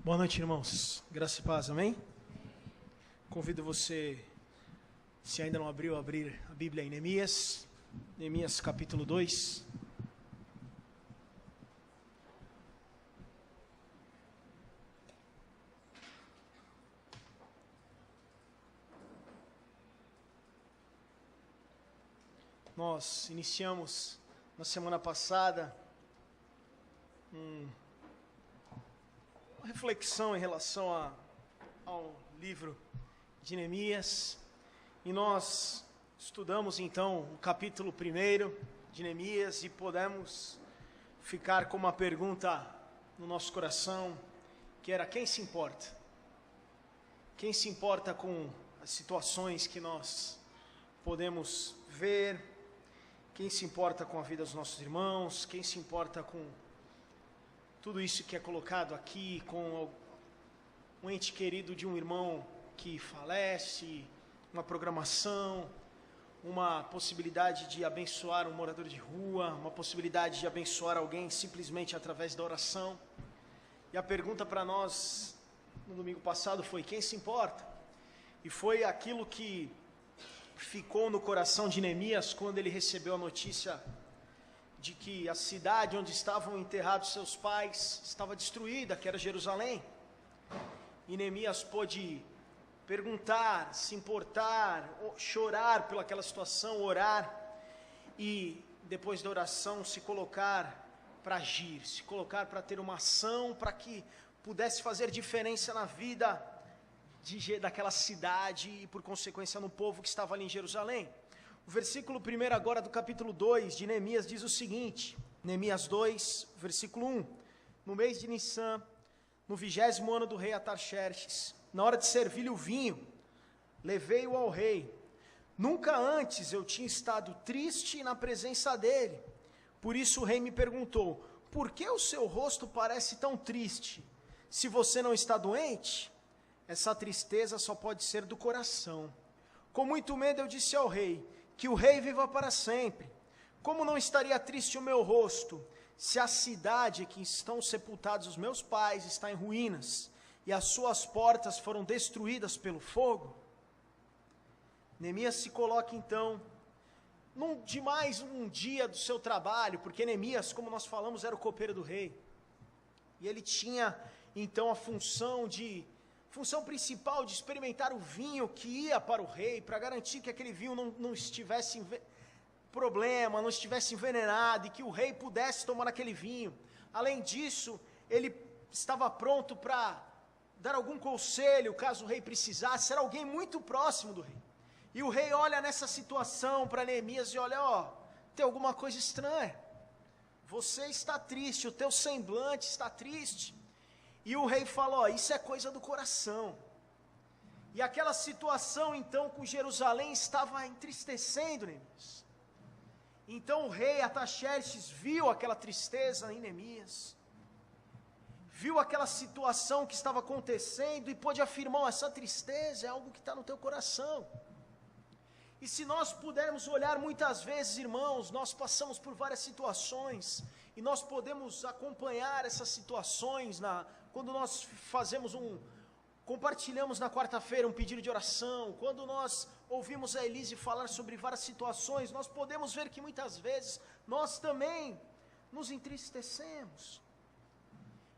Boa noite, irmãos. Graça e paz, amém? Convido você, se ainda não abriu, a abrir a Bíblia em Neemias capítulo 2. Nós iniciamos na semana passada uma reflexão em relação ao livro de Neemias, e nós estudamos então o capítulo 1 de Neemias e podemos ficar com uma pergunta no nosso coração, que era: quem se importa? Quem se importa com as situações que nós podemos ver? Quem se importa com a vida dos nossos irmãos? Quem se importa com tudo isso que é colocado aqui, com um ente querido de um irmão que falece, uma programação, uma possibilidade de abençoar um morador de rua, uma possibilidade de abençoar alguém simplesmente através da oração? E a pergunta para nós no domingo passado foi: quem se importa? E foi aquilo que ficou no coração de Neemias quando ele recebeu a notícia de que a cidade onde estavam enterrados seus pais estava destruída, que era Jerusalém. E Neemias pôde perguntar, se importar, chorar pelaquela situação, orar, e depois da oração se colocar para agir, se colocar para ter uma ação, para que pudesse fazer diferença na vida daquela cidade e por consequência no povo que estava ali em Jerusalém. O versículo 1 agora do capítulo 2 de Neemias diz o seguinte, Neemias 2, versículo 1: No mês de Nissan, no 20º ano do rei Artaxerxes, na hora de servir-lhe o vinho, levei-o ao rei. Nunca antes eu tinha estado triste na presença dele. Por isso o rei me perguntou: por que o seu rosto parece tão triste? Se você não está doente? Essa tristeza só pode ser do coração. Com muito medo eu disse ao rei: que o rei viva para sempre. Como não estaria triste o meu rosto, se a cidade que estão sepultados os meus pais está em ruínas, e as suas portas foram destruídas pelo fogo? Neemias se coloca então, de mais um dia do seu trabalho, porque Neemias, como nós falamos, era o copeiro do rei, e ele tinha então a função principal de experimentar o vinho que ia para o rei, para garantir que aquele vinho não estivesse não estivesse envenenado, e que o rei pudesse tomar aquele vinho. Além disso, ele estava pronto para dar algum conselho, caso o rei precisasse. Era alguém muito próximo do rei. E o rei olha nessa situação para Neemias e olha: tem alguma coisa estranha, você está triste, o teu semblante está triste. E o rei fala: isso é coisa do coração. E aquela situação então com Jerusalém estava entristecendo Neemias. Então o rei Artaxerxes viu aquela tristeza em Neemias, viu aquela situação que estava acontecendo e pôde afirmar: essa tristeza é algo que está no teu coração. E se nós pudermos olhar, muitas vezes, irmãos, nós passamos por várias situações, e nós podemos acompanhar essas situações quando nós compartilhamos na quarta-feira um pedido de oração, quando nós ouvimos a Elise falar sobre várias situações, nós podemos ver que muitas vezes nós também nos entristecemos.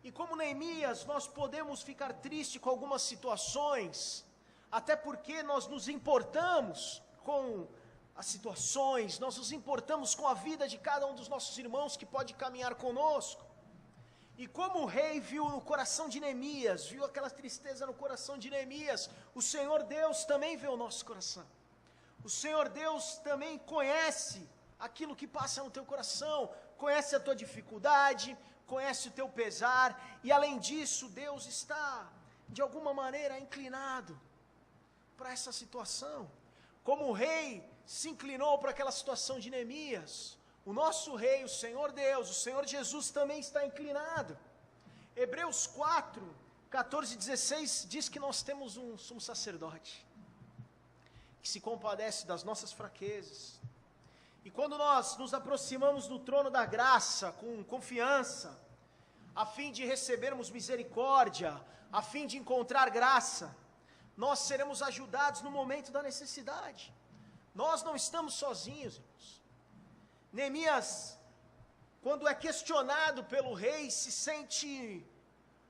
E como Neemias, nós podemos ficar tristes com algumas situações, até porque nós nos importamos com as situações, nós nos importamos com a vida de cada um dos nossos irmãos que pode caminhar conosco. E como o rei viu no coração de Neemias, viu aquela tristeza no coração de Neemias, o Senhor Deus também vê o nosso coração. O Senhor Deus também conhece aquilo que passa no teu coração, conhece a tua dificuldade, conhece o teu pesar, e além disso, Deus está, de alguma maneira, inclinado para essa situação. Como o rei se inclinou para aquela situação de Neemias, o nosso rei, o Senhor Deus, o Senhor Jesus também está inclinado. Hebreus 4, 14 e 16 diz que nós temos um sumo sacerdote que se compadece das nossas fraquezas. E quando nós nos aproximamos do trono da graça com confiança, a fim de recebermos misericórdia, a fim de encontrar graça. Nós seremos ajudados no momento da necessidade. Nós não estamos sozinhos, irmãos. Neemias, quando é questionado pelo rei, se sente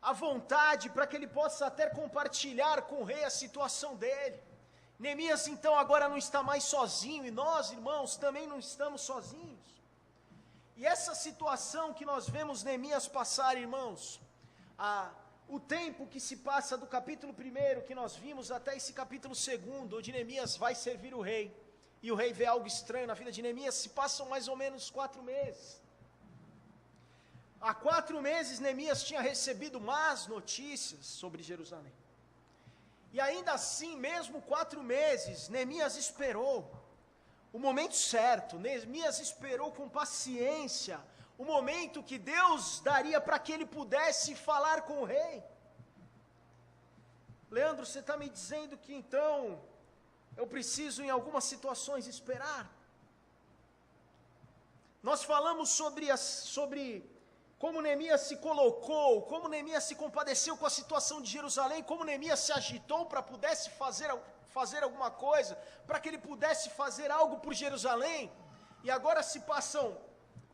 à vontade para que ele possa até compartilhar com o rei a situação dele. Neemias então agora não está mais sozinho, e nós, irmãos, também não estamos sozinhos. E essa situação que nós vemos Neemias passar, irmãos, o tempo que se passa do capítulo 1 que nós vimos até esse capítulo 2, onde Neemias vai servir o rei, e o rei vê algo estranho na vida de Neemias, se passam mais ou menos 4 meses. Há 4 meses Neemias tinha recebido más notícias sobre Jerusalém. E ainda assim, mesmo 4 meses, Neemias esperou o momento certo. Neemias esperou com paciência o momento que Deus daria para que ele pudesse falar com o rei. Leandro, você está me dizendo que então eu preciso em algumas situações esperar? Nós falamos sobre como Neemias se colocou, como Neemias se compadeceu com a situação de Jerusalém, como Neemias se agitou para pudesse fazer alguma coisa, para que ele pudesse fazer algo por Jerusalém, e agora se passam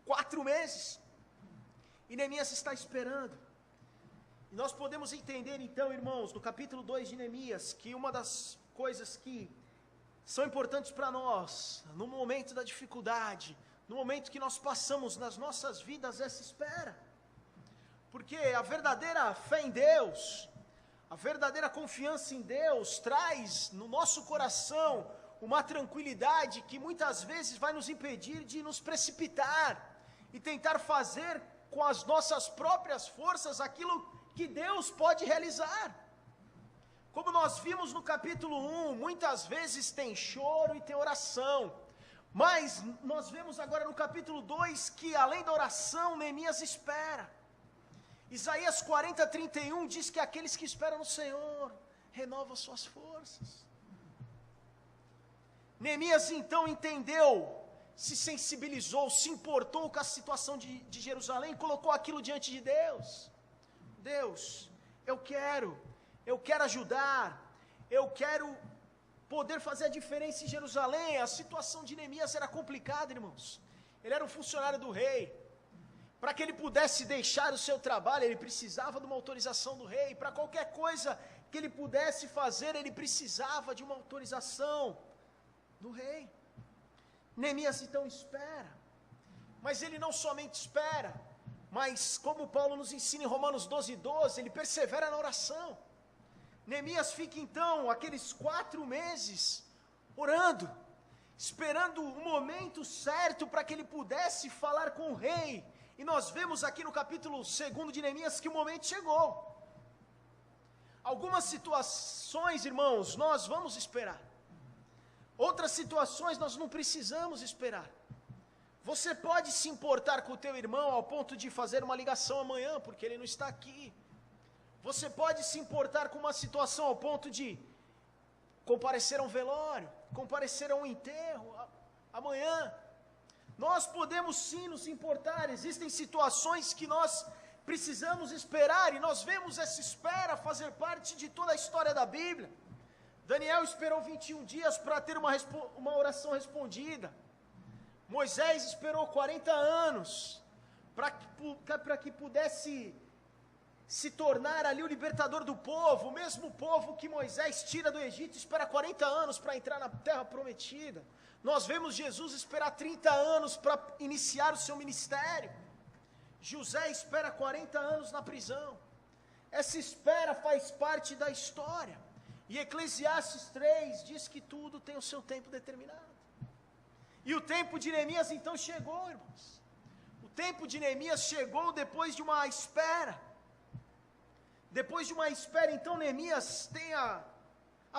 4 meses, e Neemias está esperando. E nós podemos entender então, irmãos, no capítulo 2 de Neemias, que uma das coisas que são importantes para nós, no momento da dificuldade, no momento que nós passamos nas nossas vidas, essa espera. Porque a verdadeira fé em Deus, a verdadeira confiança em Deus, traz no nosso coração uma tranquilidade que muitas vezes vai nos impedir de nos precipitar e tentar fazer com as nossas próprias forças aquilo que Deus pode realizar. Como nós vimos no capítulo 1, muitas vezes tem choro e tem oração. Mas nós vemos agora no capítulo 2 que além da oração, Neemias espera. Isaías 40:31 diz que aqueles que esperam no Senhor renovam suas forças. Neemias então entendeu, se sensibilizou, se importou com a situação de Jerusalém, colocou aquilo diante de Deus. Deus, eu quero ajudar, eu quero poder fazer a diferença em Jerusalém. A situação de Neemias era complicada, irmãos. Ele era um funcionário do rei. Para que ele pudesse deixar o seu trabalho, ele precisava de uma autorização do rei. Para qualquer coisa que ele pudesse fazer, ele precisava de uma autorização do rei. Neemias então espera. Mas ele não somente espera, mas como Paulo nos ensina em Romanos 12:12, ele persevera na oração. Neemias fica então aqueles 4 meses orando, esperando o momento certo para que ele pudesse falar com o rei. E nós vemos aqui no capítulo 2 de Neemias que o momento chegou. Algumas situações, irmãos, nós vamos esperar. Outras situações nós não precisamos esperar. Você pode se importar com o teu irmão ao ponto de fazer uma ligação amanhã, porque ele não está aqui. Você pode se importar com uma situação ao ponto de comparecer a um velório, comparecer a um enterro amanhã. Nós podemos sim nos importar. Existem situações que nós precisamos esperar, e nós vemos essa espera fazer parte de toda a história da Bíblia. Daniel esperou 21 dias para ter uma oração respondida. Moisés esperou 40 anos para que pudesse se tornar ali o libertador do povo. O mesmo povo que Moisés tira do Egito espera 40 anos para entrar na terra prometida. Nós vemos Jesus esperar 30 anos para iniciar o seu ministério. José espera 40 anos na prisão. Essa espera faz parte da história. E Eclesiastes 3 diz que tudo tem o seu tempo determinado. E o tempo de Neemias então chegou, irmãos. O tempo de Neemias chegou depois de uma espera. Depois de uma espera, então Neemias tem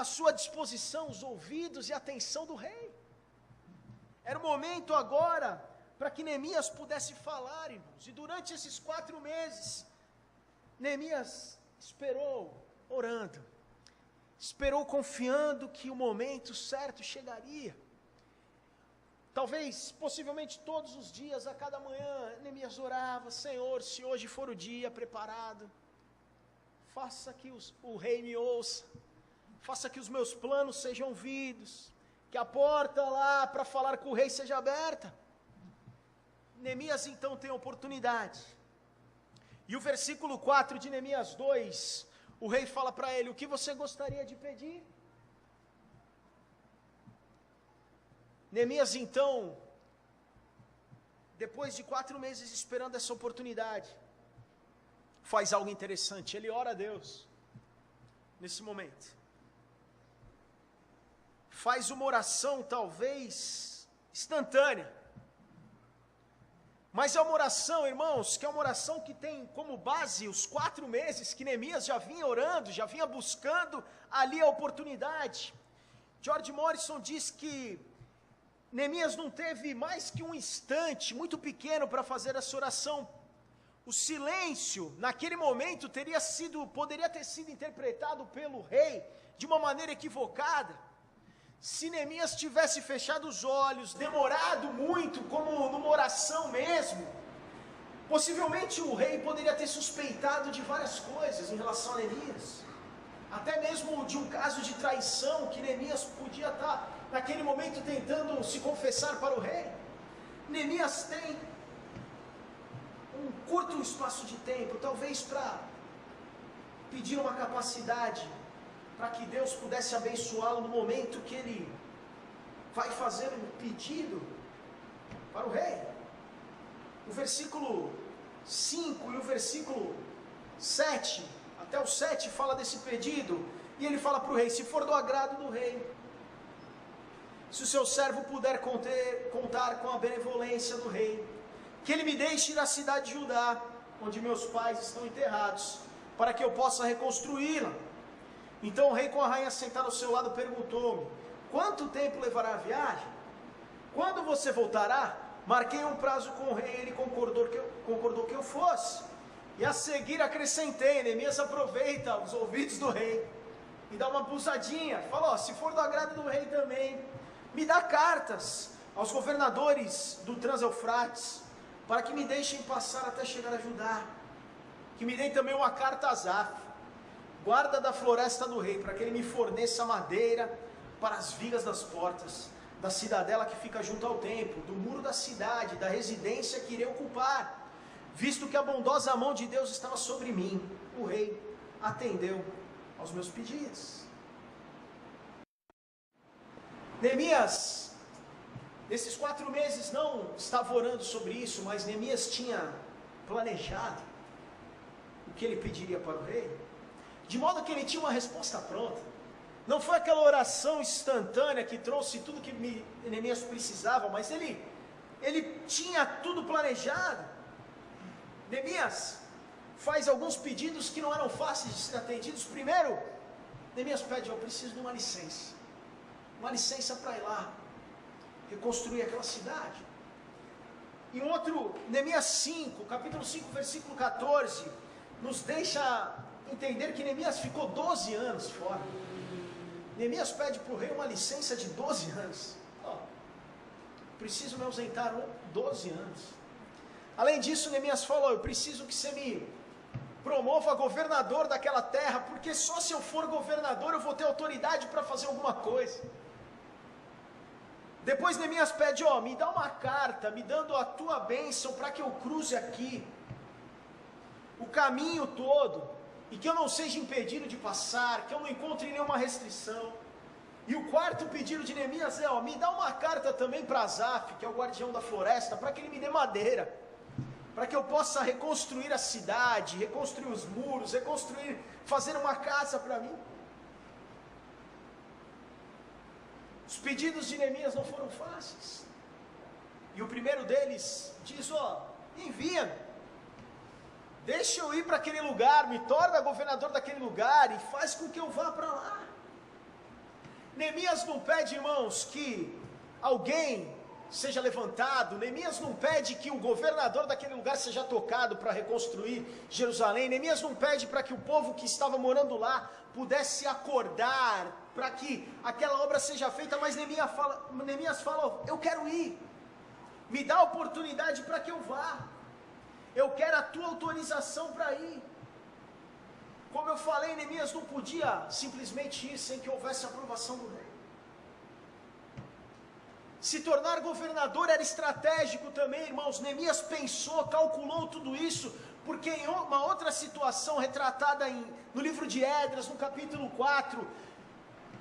à sua disposição os ouvidos e a atenção do rei. Era o momento agora para que Neemias pudesse falar, irmãos. E durante esses 4 meses, Neemias esperou orando. Esperou confiando que o momento certo chegaria. talvez, possivelmente todos os dias, a cada manhã, Neemias orava: Senhor, se hoje for o dia preparado, faça que o rei me ouça, faça que os meus planos sejam ouvidos, que a porta lá para falar com o rei seja aberta. Neemias então tem oportunidade, e o versículo 4 de Neemias 2, o rei fala para ele: o que você gostaria de pedir? Neemias então, depois de 4 meses esperando essa oportunidade, faz algo interessante. Ele ora a Deus, nesse momento, faz uma oração talvez instantânea, mas é uma oração, irmãos, que é uma oração que tem como base os 4 meses que Neemias já vinha orando, já vinha buscando ali a oportunidade. George Morrison diz que Neemias não teve mais que um instante muito pequeno para fazer essa oração. O silêncio, naquele momento, poderia ter sido interpretado pelo rei de uma maneira equivocada. Se Neemias tivesse fechado os olhos, demorado muito, como numa oração mesmo, possivelmente o rei poderia ter suspeitado de várias coisas em relação a Neemias. Até mesmo de um caso de traição, que Neemias podia estar, naquele momento, tentando se confessar para o rei. Neemias tem um curto espaço de tempo, talvez para pedir uma capacidade, para que Deus pudesse abençoá-lo no momento que ele vai fazer um pedido para o rei. O versículo 5 e o versículo 7, até o 7 fala desse pedido, e ele fala para o rei: se for do agrado do rei, se o seu servo puder contar com a benevolência do rei, que ele me deixe ir à cidade de Judá, onde meus pais estão enterrados, para que eu possa reconstruí-la. Então o rei, com a rainha sentada ao seu lado, perguntou-me: quanto tempo levará a viagem? Quando você voltará? Marquei um prazo com o rei, ele concordou que eu fosse. E a seguir acrescentei: Neemias aproveita os ouvidos do rei e dá uma pulsadinha, fala: se for do agrado do rei também, me dá cartas aos governadores do Trans-Eufrates, para que me deixem passar até chegar a Judá, que me deem também uma carta a Asaf, guarda da floresta do rei, para que ele me forneça madeira para as vigas das portas, da cidadela que fica junto ao templo, do muro da cidade, da residência que irei ocupar, visto que a bondosa mão de Deus estava sobre mim. O rei atendeu aos meus pedidos. Neemias, nesses 4 meses, não estava orando sobre isso, mas Neemias tinha planejado o que ele pediria para o rei, de modo que ele tinha uma resposta pronta. Não foi aquela oração instantânea que trouxe tudo que Neemias precisava, mas ele tinha tudo planejado. Neemias faz alguns pedidos que não eram fáceis de ser atendidos. Primeiro, Neemias pede: eu preciso de uma licença para ir lá reconstruir aquela cidade. E um outro, Neemias 5, capítulo 5, versículo 14, nos deixa entender que Neemias ficou 12 anos fora. Neemias pede para o rei uma licença de 12 anos. Preciso me ausentar 12 anos. Além disso, Neemias falou: eu preciso que você me promova governador daquela terra, porque só se eu for governador eu vou ter autoridade para fazer alguma coisa. Depois Neemias pede: me dá uma carta, me dando a tua bênção para que eu cruze aqui o caminho todo, e que eu não seja impedido de passar, que eu não encontre nenhuma restrição. E o quarto pedido de Neemias é: me dá uma carta também para Asaf, que é o guardião da floresta, para que ele me dê madeira, para que eu possa reconstruir a cidade, reconstruir os muros, fazer uma casa para mim. Os pedidos de Neemias não foram fáceis, e o primeiro deles diz: envia-me, deixa eu ir para aquele lugar, me torna governador daquele lugar e faz com que eu vá para lá. Neemias não pede, irmãos, que alguém seja levantado. Neemias não pede que o governador daquele lugar seja tocado para reconstruir Jerusalém. Neemias não pede para que o povo que estava morando lá pudesse acordar para que aquela obra seja feita, mas Neemias fala: eu quero ir, Me dá oportunidade para que eu vá. Eu quero a tua autorização para ir. Como eu falei, Neemias não podia simplesmente ir sem que houvesse aprovação do rei. Se tornar governador era estratégico também, irmãos. Neemias pensou, calculou tudo isso, porque em uma outra situação retratada no livro de Esdras, no capítulo 4,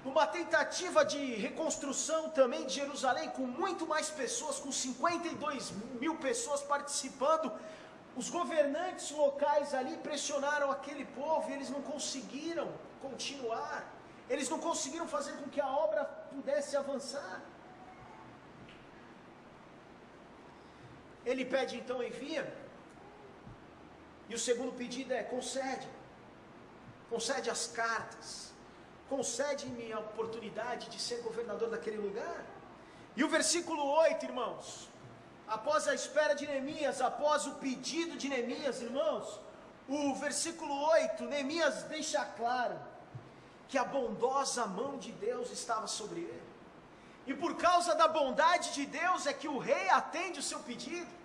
uma tentativa de reconstrução também de Jerusalém, com muito mais pessoas, com 52.000 pessoas participando, os governantes locais ali pressionaram aquele povo e eles não conseguiram continuar, eles não conseguiram fazer com que a obra pudesse avançar. Ele pede então, envia, e o segundo pedido é, concede as cartas, concede-me a oportunidade de ser governador daquele lugar. E o versículo 8, irmãos, após a espera de Neemias, após o pedido de Neemias, irmãos, o versículo 8, Neemias deixa claro que a bondosa mão de Deus estava sobre ele. E por causa da bondade de Deus é que o rei atende o seu pedido.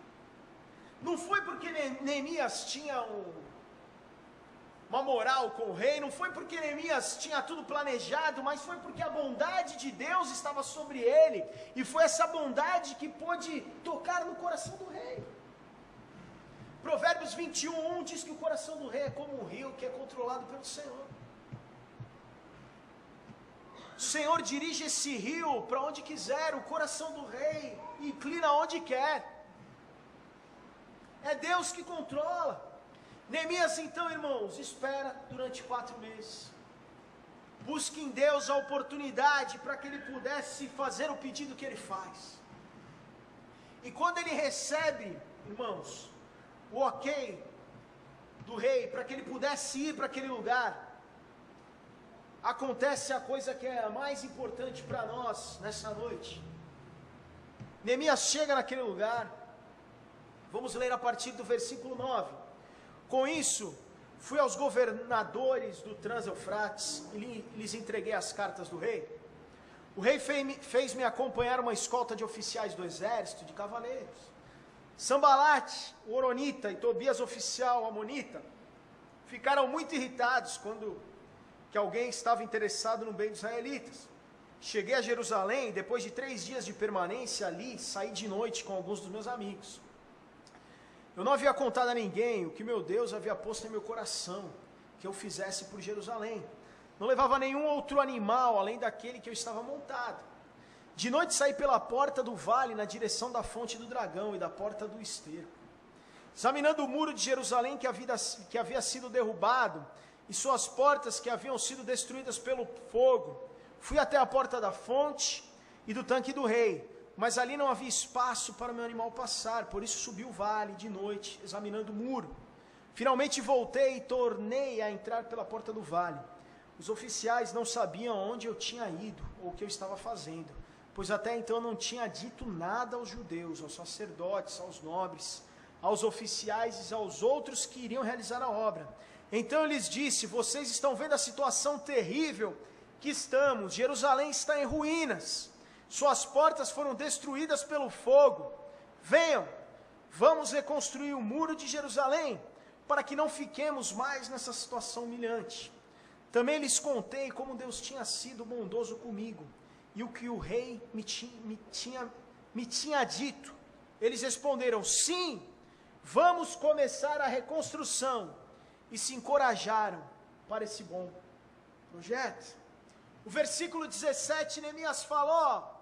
Não foi porque Neemias tinha uma moral com o rei, não foi porque Neemias tinha tudo planejado, mas foi porque a bondade de Deus estava sobre ele, e foi essa bondade que pôde tocar no coração do rei. Provérbios 21:1 diz que o coração do rei é como um rio que é controlado pelo Senhor. O Senhor dirige esse rio para onde quiser, o coração do rei inclina onde quer. É Deus que controla. Neemias então, irmãos, espera durante 4 meses. Busque em Deus a oportunidade para que ele pudesse fazer o pedido que ele faz. E quando ele recebe, irmãos, o ok do rei para que ele pudesse ir para aquele lugar, acontece a coisa que é a mais importante para nós nessa noite. Neemias chega naquele lugar. Vamos ler a partir do versículo 9. Com isso, fui aos governadores do Trans-Eufrates e lhes entreguei as cartas do rei. O rei fez-me acompanhar uma escolta de oficiais do exército, de cavaleiros. Sambalate, o Horonita, e Tobias, oficial amonita, ficaram muito irritados quando que alguém estava interessado no bem dos israelitas. Cheguei a Jerusalém, depois de 3 dias de permanência ali, saí de noite com alguns dos meus amigos. Eu não havia contado a ninguém o que meu Deus havia posto em meu coração, que eu fizesse por Jerusalém. Não levava nenhum outro animal, além daquele que eu estava montado. De noite saí pela porta do vale, na direção da fonte do dragão e da porta do esterco. Examinando o muro de Jerusalém que havia sido derrubado, e suas portas que haviam sido destruídas pelo fogo, fui até a porta da fonte e do tanque do rei, mas ali não havia espaço para o meu animal passar, por isso subi o vale de noite, examinando o muro. Finalmente voltei e tornei a entrar pela porta do vale. Os oficiais não sabiam onde eu tinha ido, ou o que eu estava fazendo, pois até então não tinha dito nada aos judeus, aos sacerdotes, aos nobres, aos oficiais e aos outros que iriam realizar a obra. Então eu lhes disse, vocês estão vendo a situação terrível que estamos, Jerusalém está em ruínas, suas portas foram destruídas pelo fogo. Venham, vamos reconstruir o muro de Jerusalém, para que não fiquemos mais nessa situação humilhante. Também lhes contei como Deus tinha sido bondoso comigo, e o que o rei me tinha dito. Eles responderam, sim, vamos começar a reconstrução, e se encorajaram para esse bom projeto. O versículo 17, Neemias falou,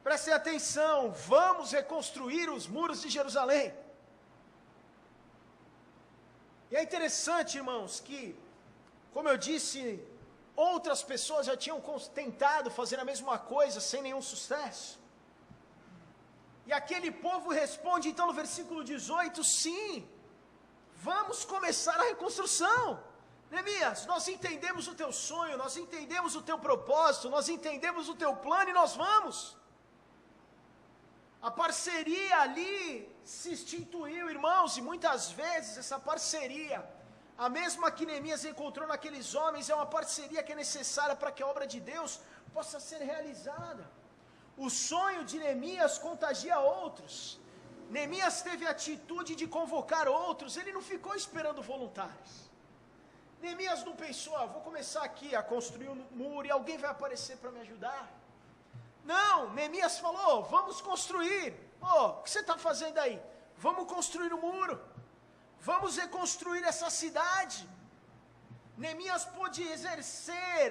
prestem atenção, vamos reconstruir os muros de Jerusalém. E é interessante, irmãos, que, como eu disse, outras pessoas já tinham tentado fazer a mesma coisa sem nenhum sucesso. E aquele povo responde então no versículo 18, sim, vamos começar a reconstrução. Neemias, nós entendemos o teu sonho, nós entendemos o teu propósito, nós entendemos o teu plano e nós vamos. A parceria ali se instituiu, irmãos, e muitas vezes essa parceria, a mesma que Neemias encontrou naqueles homens, é uma parceria que é necessária para que a obra de Deus possa ser realizada. O sonho de Neemias contagia outros. Neemias teve a atitude de convocar outros, ele não ficou esperando voluntários. Neemias não pensou, vou começar aqui a construir um muro e alguém vai aparecer para me ajudar. Não, Neemias falou, vamos construir. O que você está fazendo aí? Vamos construir um muro, vamos reconstruir essa cidade. Neemias pôde exercer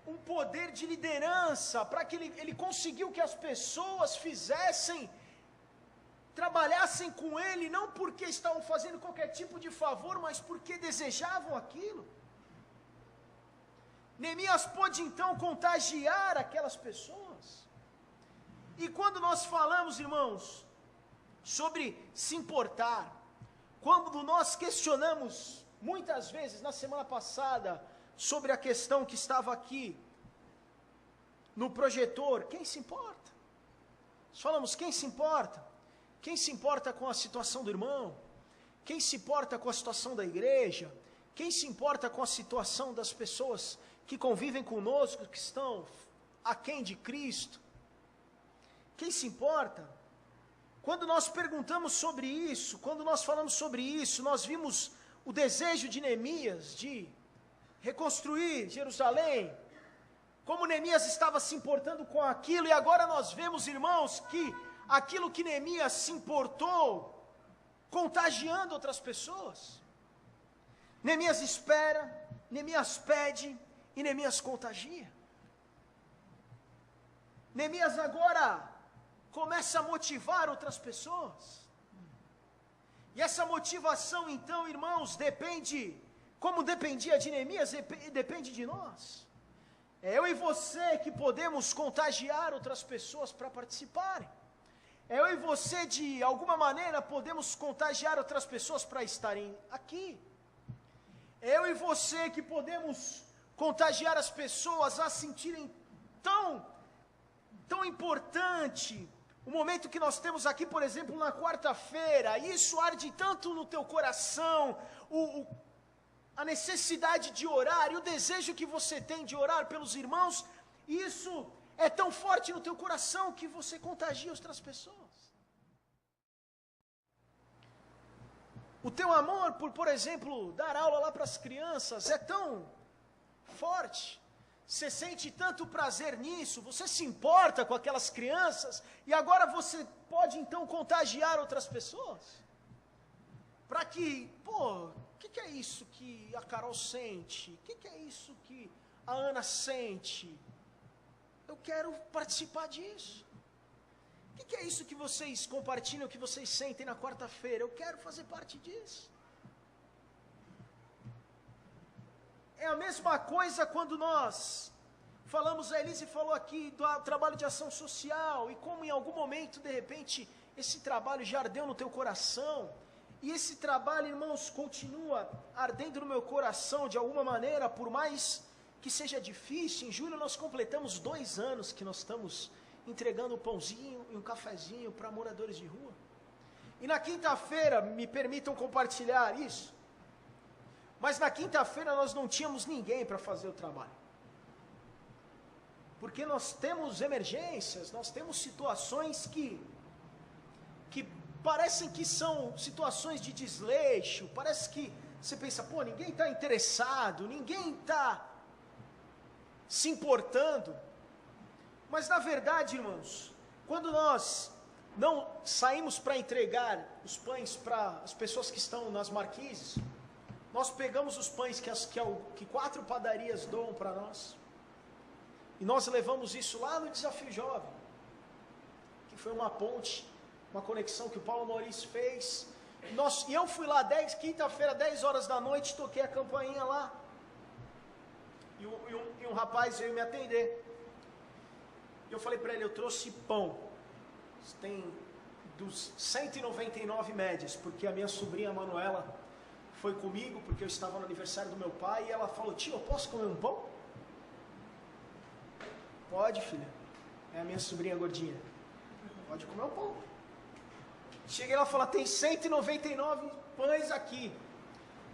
um poder de liderança, para que ele conseguiu que as pessoas trabalhassem com ele, não porque estavam fazendo qualquer tipo de favor, mas porque desejavam aquilo. Neemias pôde então contagiar aquelas pessoas. E quando nós falamos, irmãos, sobre se importar, quando nós questionamos, muitas vezes, na semana passada, sobre a questão que estava aqui, no projetor, quem se importa? Nós falamos, quem se importa? Quem se importa com a situação do irmão? Quem se importa com a situação da igreja? Quem se importa com a situação das pessoas que convivem conosco, que estão aquém de Cristo? Quem se importa? Quando nós perguntamos sobre isso, quando nós falamos sobre isso, nós vimos o desejo de Neemias de reconstruir Jerusalém, como Neemias estava se importando com aquilo, e agora nós vemos, irmãos, que aquilo que Neemias se importou, contagiando outras pessoas. Neemias espera, Neemias pede, e Neemias contagia. Neemias agora começa a motivar outras pessoas. E essa motivação, então, irmãos, depende, como dependia de Neemias, depende de nós. É eu e você que podemos contagiar outras pessoas para participarem. É eu e você, de alguma maneira, podemos contagiar outras pessoas para estarem aqui. É eu e você que podemos contagiar as pessoas a sentirem tão importante o momento que nós temos aqui, por exemplo, na quarta-feira. Isso arde tanto no teu coração, a necessidade de orar e o desejo que você tem de orar pelos irmãos, isso é tão forte no teu coração que você contagia outras pessoas. O teu amor por exemplo, dar aula lá para as crianças é tão forte. Você sente tanto prazer nisso, você se importa com aquelas crianças, e agora você pode então contagiar outras pessoas. Para que, o que é isso que a Carol sente? O que é isso que a Ana sente? Eu quero participar disso. O que é isso que vocês compartilham, que vocês sentem na quarta-feira? Eu quero fazer parte disso. É a mesma coisa quando nós falamos, a Elise falou aqui do trabalho de ação social, e como em algum momento, de repente, esse trabalho já ardeu no teu coração, e esse trabalho, irmãos, continua ardendo no meu coração de alguma maneira, por mais que seja difícil. Em julho nós completamos 2 anos que nós estamos entregando um pãozinho e um cafezinho para moradores de rua. E na quinta-feira, me permitam compartilhar isso, mas na quinta-feira nós não tínhamos ninguém para fazer o trabalho. Porque nós temos emergências, nós temos situações que parecem que são situações de desleixo, parece que você pensa, ninguém está interessado, ninguém está se importando. Mas na verdade, irmãos, quando nós não saímos para entregar os pães para as pessoas que estão nas marquises, nós pegamos os pães que 4 padarias doam para nós, e nós levamos isso lá no Desafio Jovem, que foi uma ponte, uma conexão que o Paulo Maurício fez. E eu fui lá quinta-feira, 10 horas da noite, toquei a campainha lá. E um rapaz veio me atender. E eu falei para ele, eu trouxe pão. Tem dos 199 médias, porque a minha sobrinha Manuela foi comigo, porque eu estava no aniversário do meu pai, e ela falou, tio, eu posso comer um pão? Pode, filha. É a minha sobrinha gordinha. Pode comer um pão. Cheguei lá e falei, tem 199 pães aqui.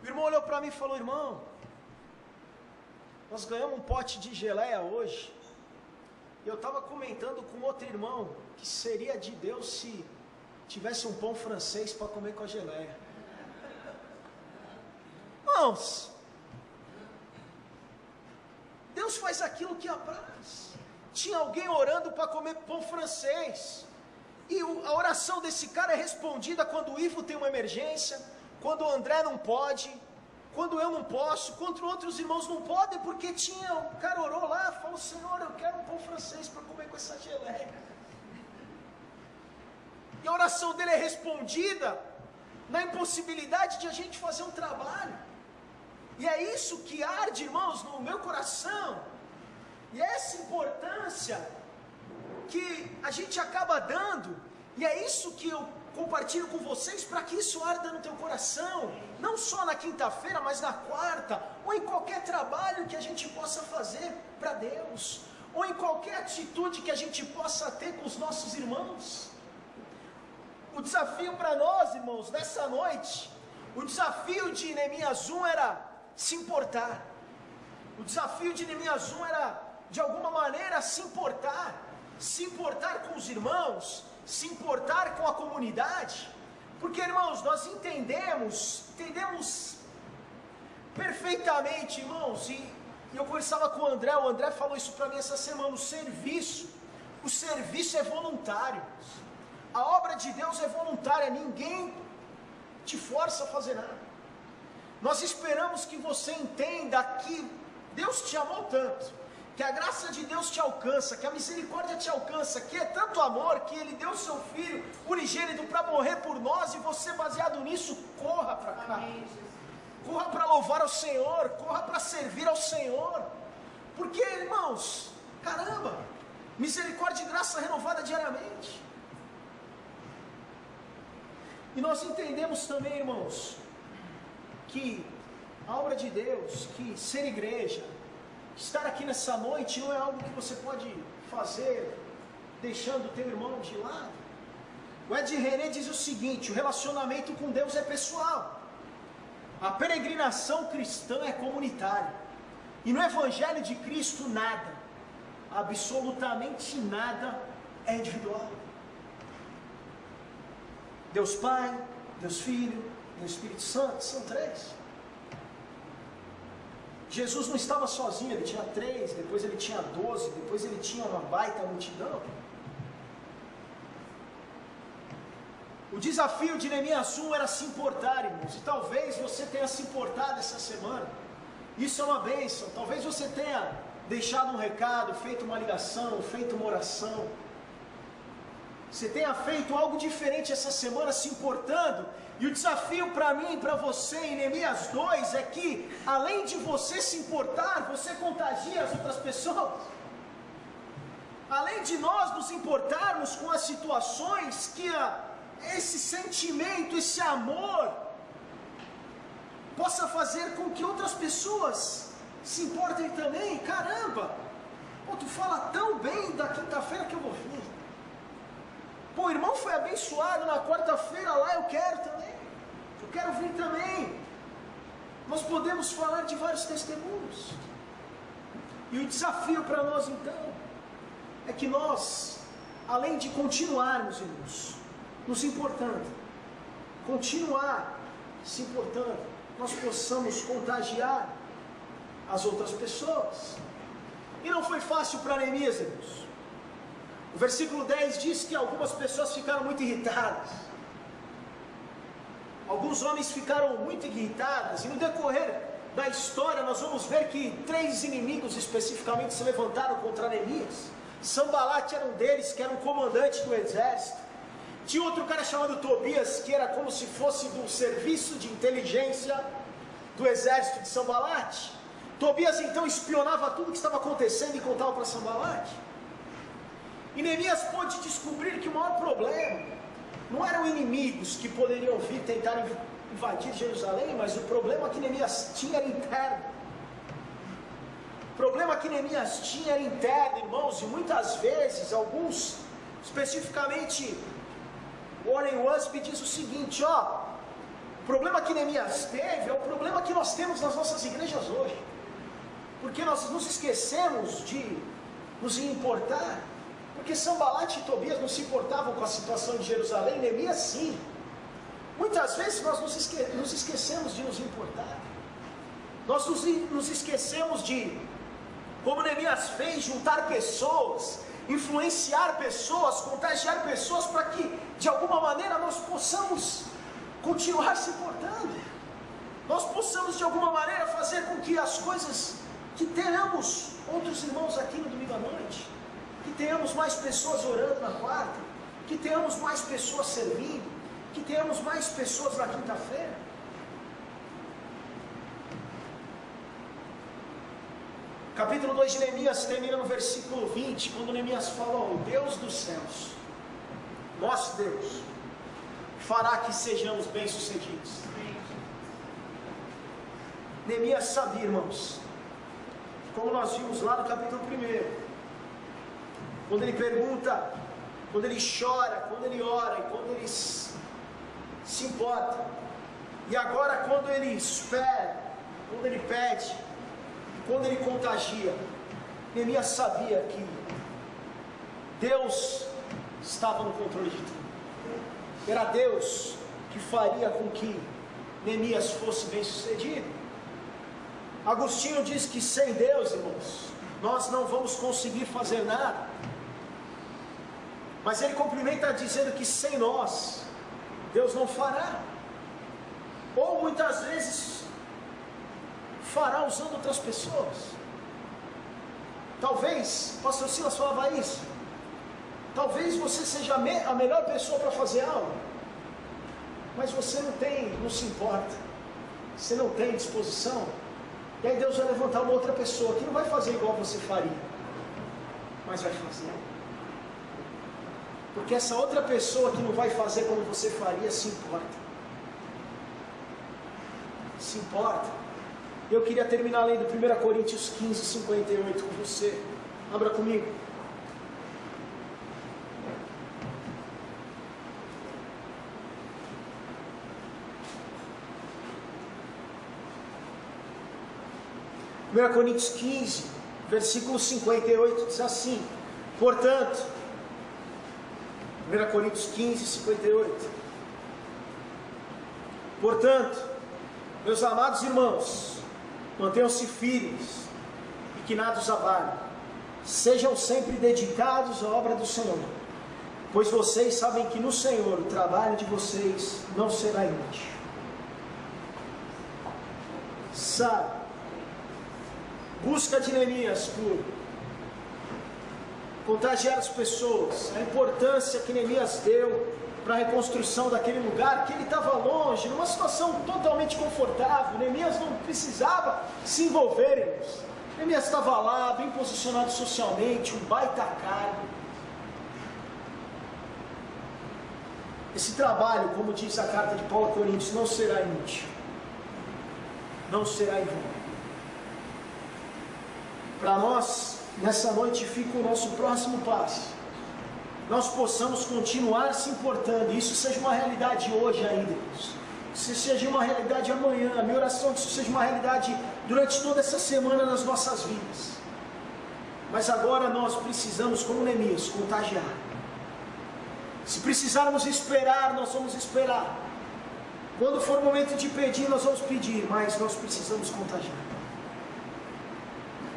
O irmão olhou para mim e falou, irmão, nós ganhamos um pote de geleia hoje. E eu estava comentando com outro irmão que seria de Deus se tivesse um pão francês para comer com a geleia. Irmãos, Deus faz aquilo que apraz. Tinha alguém orando para comer pão francês, e a oração desse cara é respondida quando o Ivo tem uma emergência, quando o André não pode, quando eu não posso, quando outros irmãos não podem, porque o cara orou lá, falou: Senhor, eu quero um pão francês para comer com essa geleia. E a oração dele é respondida na impossibilidade de a gente fazer um trabalho. E é isso que arde, irmãos, no meu coração. E é essa importância que a gente acaba dando. E é isso que eu compartilho com vocês, para que isso arda no teu coração. Não só na quinta-feira, mas na quarta. Ou em qualquer trabalho que a gente possa fazer para Deus. Ou em qualquer atitude que a gente possa ter com os nossos irmãos. O desafio para nós, irmãos, nessa noite, o desafio de Neemias 1 era se importar. O desafio de Neemias 1 era, de alguma maneira, se importar com os irmãos, se importar com a comunidade, porque, irmãos, nós entendemos perfeitamente, irmãos, e eu conversava com o André falou isso para mim essa semana: o serviço é voluntário. A obra de Deus é voluntária, ninguém te força a fazer nada. Nós esperamos que você entenda que Deus te amou tanto, que a graça de Deus te alcança, que a misericórdia te alcança, que é tanto amor que Ele deu o seu Filho unigênito para morrer por nós, e você, baseado nisso, corra para cá. Corra para louvar ao Senhor, corra para servir ao Senhor. Porque, irmãos, caramba, misericórdia e graça renovada diariamente. E nós entendemos também, irmãos, que a obra de Deus, que ser igreja, estar aqui nessa noite, não é algo que você pode fazer deixando o teu irmão de lado. O Ed René diz o seguinte: o relacionamento com Deus é pessoal. A peregrinação cristã é comunitária. E no Evangelho de Cristo nada, absolutamente nada, é individual. Deus Pai, Deus Filho, Deus Espírito Santo, são três. Jesus não estava sozinho, ele tinha 3, depois ele tinha 12, depois ele tinha uma baita multidão. O desafio de Neemias 1 era se importar, irmãos, e talvez você tenha se importado essa semana. Isso é uma bênção. Talvez você tenha deixado um recado, feito uma ligação, feito uma oração. Você tenha feito algo diferente essa semana, se importando. E o desafio para mim e para você em Neemias 2 é que, além de você se importar, você contagia as outras pessoas. Além de nós nos importarmos com as situações, que esse sentimento, esse amor, possa fazer com que outras pessoas se importem também. Caramba, pô, tu fala tão bem da quinta-feira que eu vou vir. Pô, o irmão foi abençoado na quarta-feira lá, eu quero também. Eu quero vir também. Nós podemos falar de vários testemunhos. E o desafio para nós então é que nós, além de continuarmos, irmãos, nos importando, continuar se importando, nós possamos contagiar as outras pessoas. E não foi fácil para Neemias, irmãos. O versículo 10 diz que algumas pessoas ficaram muito irritadas. Alguns homens ficaram muito irritados. E no decorrer da história nós vamos ver que 3 inimigos especificamente se levantaram contra Neemias. Sanbalat era um deles, que era um comandante do exército. Tinha outro cara chamado Tobias, que era como se fosse do serviço de inteligência do exército de Sanbalat. Tobias então espionava tudo que estava acontecendo e contava para Sanbalat. E Neemias pôde descobrir que o maior problema não eram inimigos que poderiam vir tentar invadir Jerusalém, mas o problema que Neemias tinha era interno. O problema que Neemias tinha era interno, irmãos, e muitas vezes, alguns, especificamente, Warren Wiersbe diz o seguinte: o problema que Neemias teve é o problema que nós temos nas nossas igrejas hoje, porque nós nos esquecemos de nos importar Porque Sanbalate e Tobias não se importavam com a situação de Jerusalém, Neemias sim. Muitas vezes nós nos esquecemos de nos importar. Nós nos esquecemos de, como Neemias fez, juntar pessoas, influenciar pessoas, contagiar pessoas, para que de alguma maneira nós possamos continuar se importando. Nós possamos de alguma maneira fazer com que as coisas, que tenhamos outros irmãos aqui no domingo à noite, que tenhamos mais pessoas orando na quarta, que tenhamos mais pessoas servindo, que tenhamos mais pessoas na quinta-feira. Capítulo 2 de Neemias termina no versículo 20, quando Neemias fala: o Deus dos céus, nosso Deus, fará que sejamos bem-sucedidos. Neemias sabia, irmãos, como nós vimos lá no capítulo 1, quando ele pergunta, quando ele chora, quando ele ora, e quando ele se importa, e agora quando ele espera, quando ele pede, quando ele contagia, Neemias sabia que Deus estava no controle de tudo. Era Deus que faria com que Neemias fosse bem sucedido. Agostinho diz que sem Deus, irmãos, nós não vamos conseguir fazer nada. Mas ele complementa dizendo que sem nós, Deus não fará. Ou muitas vezes fará usando outras pessoas. Talvez, pastor Silas falava isso, talvez você seja a melhor pessoa para fazer algo, mas você não se importa, você não tem disposição, e aí Deus vai levantar uma outra pessoa que não vai fazer igual você faria, mas vai fazer, porque essa outra pessoa que não vai fazer como você faria se importa. Eu queria terminar lendo 1 Coríntios 15, 58 com você. Abra comigo. Primeira Coríntios 15, versículo 58, diz assim: portanto, 1 Coríntios 15, 58. Portanto, meus amados irmãos, mantenham-se firmes e que nada os abale. Sejam sempre dedicados à obra do Senhor, pois vocês sabem que no Senhor o trabalho de vocês não será inútil. Sabe, busca de Neemias por contagiar as pessoas, a importância que Neemias deu para a reconstrução daquele lugar, que ele estava longe, numa situação totalmente confortável. Neemias não precisava se envolver, irmãos. Neemias estava lá, bem posicionado socialmente, um baita cargo. Esse trabalho, como diz a carta de Paulo a Coríntios, não será inútil, não será em vão. Para nós, nessa noite, fica o nosso próximo passo. Nós possamos continuar se importando, isso seja uma realidade hoje ainda, isso seja uma realidade amanhã. A minha oração é que isso seja uma realidade durante toda essa semana nas nossas vidas. Mas agora nós precisamos, como Neemias, contagiar. Se precisarmos esperar, nós vamos esperar. Quando for o momento de pedir, nós vamos pedir, mas nós precisamos contagiar.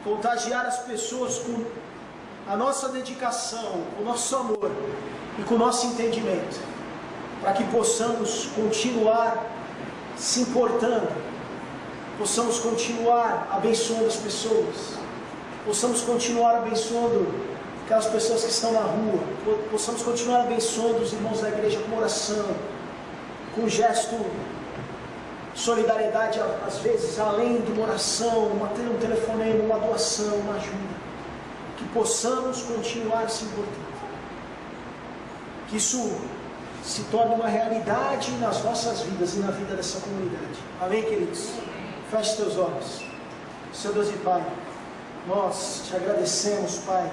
Contagiar as pessoas com a nossa dedicação, o nosso amor e com o nosso entendimento, para que possamos continuar se importando, possamos continuar abençoando as pessoas, possamos continuar abençoando aquelas pessoas que estão na rua, possamos continuar abençoando os irmãos da igreja com oração, com gesto de solidariedade, às vezes além de uma oração, um telefonema, uma doação, uma ajuda. Que possamos continuar se importando, que isso se torne uma realidade nas nossas vidas e na vida dessa comunidade. Amém, queridos? Feche teus olhos. Senhor Deus e Pai, nós te agradecemos, Pai,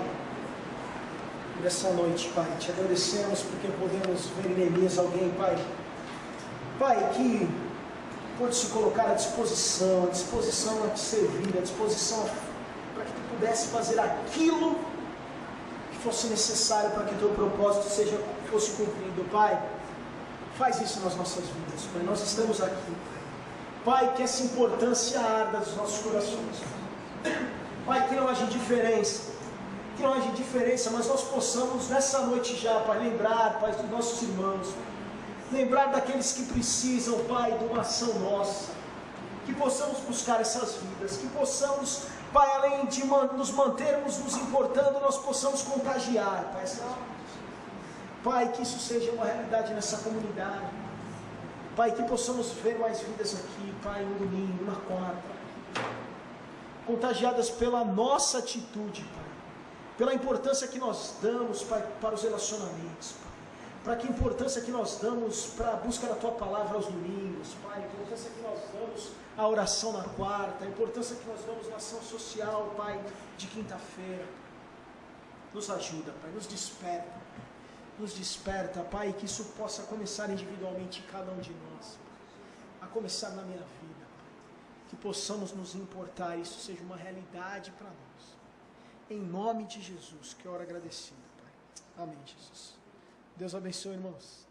nessa noite, Pai. Te agradecemos porque podemos ver em Neemias alguém, Pai, que pode se colocar à disposição a te servir, à disposição para que tu pudesse fazer aquilo que fosse necessário para que o teu propósito fosse cumprido. Pai, faz isso nas nossas vidas, Pai. Nós estamos aqui, Pai, que essa importância arda dos nossos corações. Pai, que não haja indiferença, mas nós possamos nessa noite já, Pai, lembrar, Pai, dos nossos irmãos, lembrar daqueles que precisam, Pai, de uma ação nossa, que possamos buscar essas vidas, que possamos, Pai, além de nos mantermos nos importando, nós possamos contagiar, Pai, essas vidas. Pai, que isso seja uma realidade nessa comunidade. Pai, que possamos ver mais vidas aqui, Pai, no domingo, na quarta, contagiadas pela nossa atitude, Pai, pela importância que nós damos, Pai, para os relacionamentos, Pai, para que importância que nós damos para a busca da Tua Palavra aos domingos, Pai, a importância que nós damos à oração na quarta, a importância que nós damos na ação social, Pai, de quinta-feira. Nos ajuda, Pai, nos desperta, Pai, que isso possa começar individualmente em cada um de nós, a começar na minha vida, Pai, que possamos nos importar, isso seja uma realidade para nós, em nome de Jesus, que eu oro agradecido, Pai, amém, Jesus. Deus abençoe, irmãos.